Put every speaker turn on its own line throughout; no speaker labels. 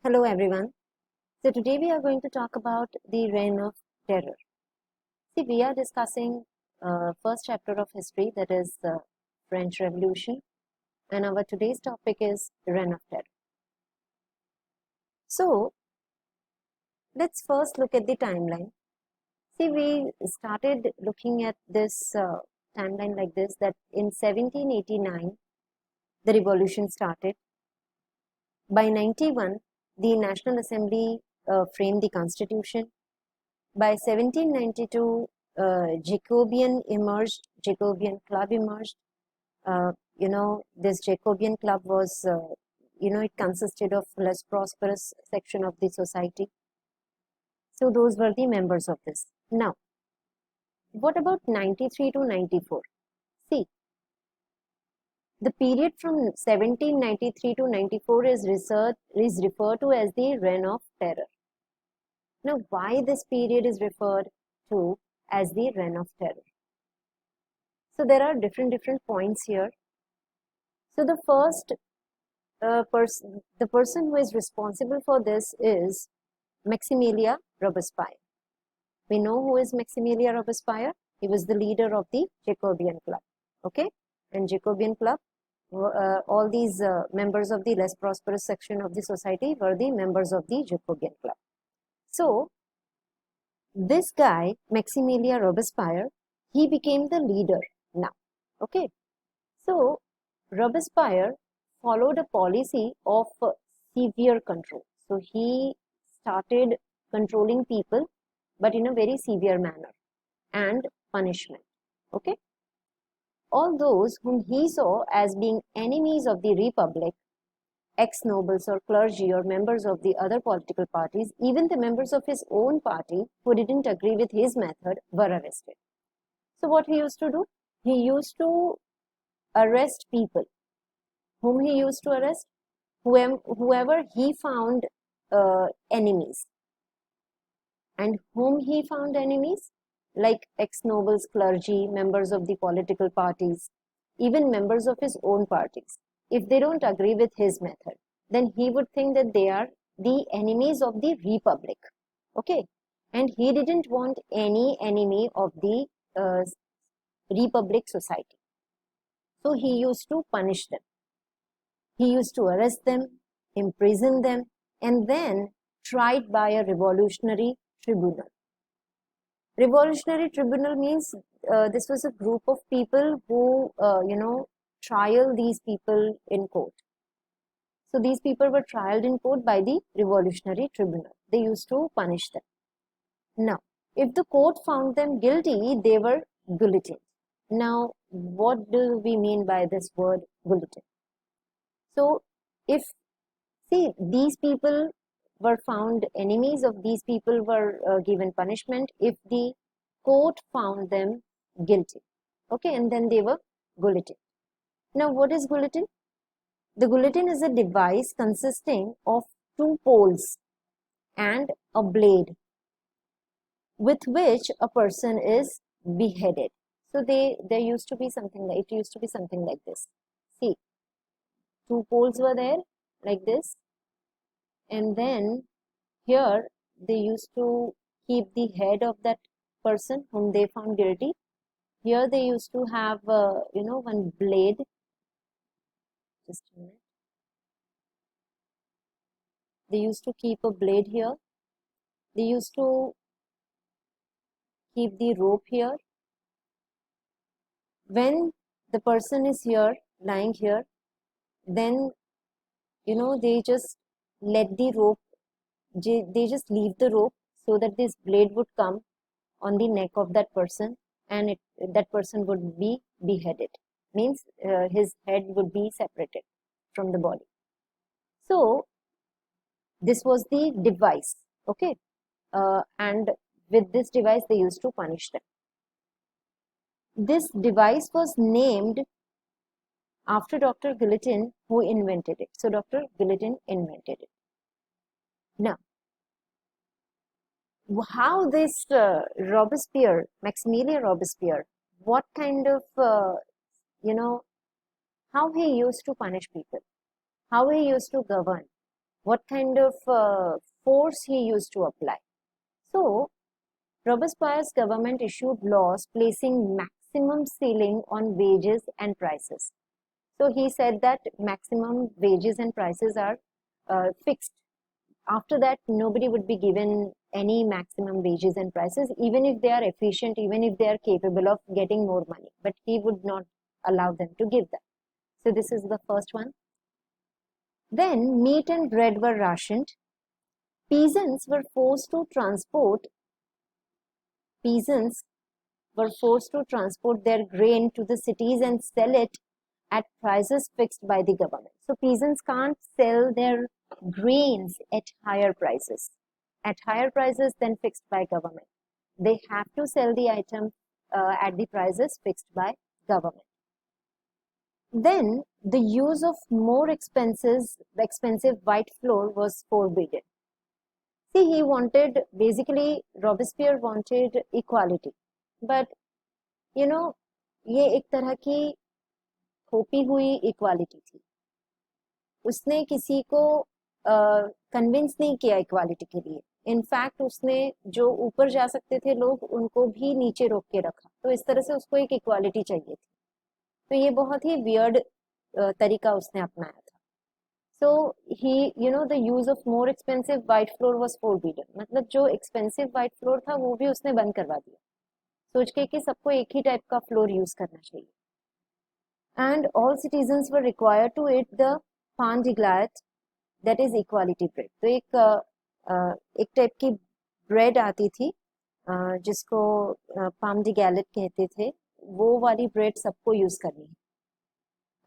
Hello everyone. So today we are going to talk about the reign of terror. See, we are discussing first chapter of history, that is the French Revolution, and our today's topic is the reign of terror. So let's first look at the timeline. See, we started looking at this timeline like this, that in 1789 the revolution started. By 91 the National Assembly framed the constitution. By 1792, Jacobean Club emerged. This Jacobean Club was, it consisted of less prosperous section of the society. So those were the members of this. Now, what about 93 to 94? See, the period from 1793 to 94 is referred to as the Reign of Terror. Now, why this period is referred to as the Reign of Terror? So there are different points here. So the first the person who is responsible for this is Maximilien Robespierre. We know who is Maximilien Robespierre. He was the leader of the Jacobean Club. Okay, and Jacobean Club, all these members of the less prosperous section of the society were the members of the Jacobean Club. So this guy, Maximilien Robespierre, he became the leader now. Okay, so Robespierre followed a policy of severe control. So he started controlling people, but in a very severe manner, and punishment. Okay, all those whom he saw as being enemies of the Republic, ex-nobles or clergy or members of the other political parties, even the members of his own party who didn't agree with his method, were arrested. So what he used to do? He used to arrest people. Whom he used to arrest? Whoever he found enemies. And whom he found enemies? Like ex-nobles, clergy, members of the political parties, even members of his own parties. If they don't agree with his method, then he would think that they are the enemies of the Republic. Okay, and he didn't want any enemy of the Republic society. So he used to punish them. He used to arrest them, imprison them, and then tried by a revolutionary tribunal. Revolutionary tribunal means this was a group of people who, trial these people in court. So these people were trialed in court by the revolutionary tribunal. They used to punish them. Now, if the court found them guilty, they were guillotined. Now, what do we mean by this word guillotine? So, if, see, these people were found enemies of these people were given punishment if the court found them guilty. Okay, and then they were guillotined. Now, what is guillotine? The guillotine is a device consisting of two poles and a blade with which a person is beheaded. So there used to be something like this. See, two poles were there like this, and then here they used to keep the head of that person whom they found guilty. Here they used to have one blade. Just a minute. They used to keep a blade here. They used to keep the rope here. When the person is here, lying here, then they just let the rope, they just leave the rope so that this blade would come on the neck of that person, and that person would be beheaded. Means his head would be separated from the body. So this was the device. Okay, and with this device they used to punish them. This device was named after Dr. Guillotine, who invented it. So Dr. Guillotine invented it. Now, how this Robespierre, Maximilien Robespierre, what kind of, how he used to punish people, how he used to govern, what kind of force he used to apply. So, Robespierre's government issued laws placing maximum ceiling on wages and prices. So, he said that maximum wages and prices are fixed. After that, nobody would be given any maximum wages and prices, even if they are efficient, even if they are capable of getting more money. But he would not allow them to give that. So, this is the first one. Then, meat and bread were rationed. Peasants were forced to transport their grain to the cities and sell it at prices fixed by the government. So peasants can't sell their grains at higher prices than fixed by government. They have to sell the item at the prices fixed by government. Then the use of more expensive white flour was forbidden. See, Robespierre wanted equality, but ये एक तरह की थोपी हुई equality थी. उसने किसी को convince नहीं किया इक्वालिटी के लिए. इनफैक्ट उसने जो ऊपर जा सकते थे लोग उनको भी नीचे रोक के रखा. तो इस तरह से उसको एक इक्वालिटी चाहिए थी. तो ये बहुत ही वियर्ड तरीका उसने अपनाया था. So the use of more expensive white flour was forbidden. मतलब जो expensive white flour था वो भी उसने बंद करवा दिया. सोच के कि सबको एक ही टाइप का फ्लोर यूज करना चाहिए. And all citizens were required to eat the pain de galette, that is equality bread. तो एक टाइप की ब्रेड आती थी जिसको पाम डी गैलेट कहते थे. वो वाली ब्रेड सबको यूज करनी है.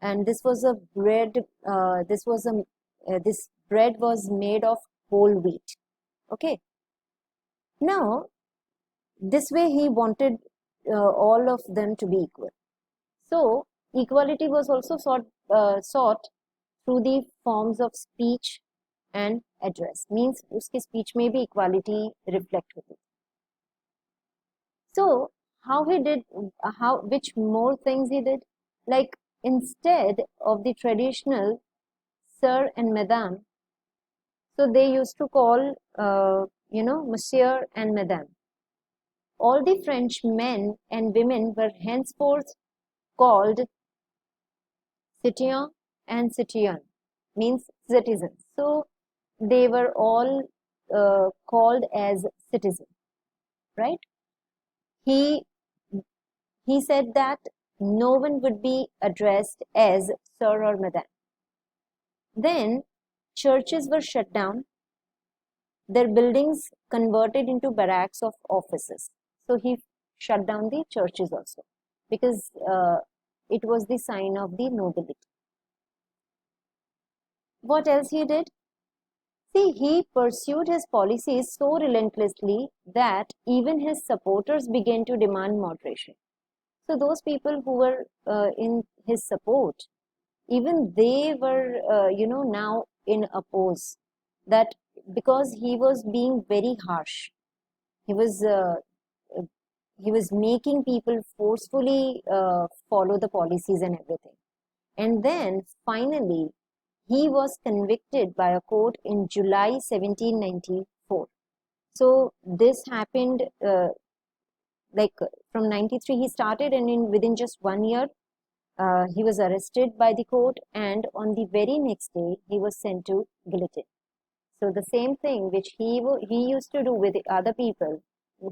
And this bread was made of whole wheat. Okay. Now, this way he wanted all of them to be equal. So, equality was also sought through the forms of speech and address. Means uski speech में भी equality reflect होती. So, which more things he did? Like, instead of the traditional sir and madame, so they used to call monsieur and madame. All the French men and women were henceforth called citoyen and citoyenne, means citizens. So they were all called as citizens, right? He said that no one would be addressed as sir or madame. Then churches were shut down, their buildings converted into barracks of offices. So he shut down the churches also because it was the sign of the nobility. What else he did? See, he pursued his policies so relentlessly that even his supporters began to demand moderation. So those people who were in his support, even they were, now in oppose that because he was being very harsh. He was making people forcefully follow the policies and everything. And then finally, he was convicted by a court in July 1794. So this happened from 93 he started, and within just 1 year he was arrested by the court, and on the very next day he was sent to guillotine. So the same thing which he used to do with the other people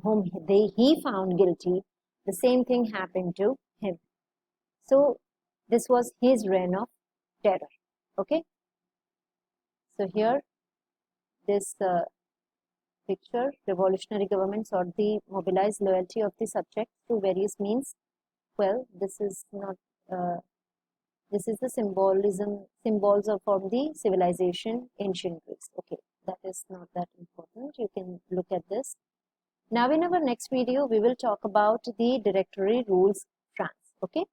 whom he found guilty, the same thing happened to him. So this was his reign of terror. Okay. So here this picture, revolutionary government sought the mobilized loyalty of the subject through various means. Well, this is not. This is the symbols of the civilization ancient Greece. Okay, that is not that important. You can look at this. Now in our next video, we will talk about the Directory rules France. Okay.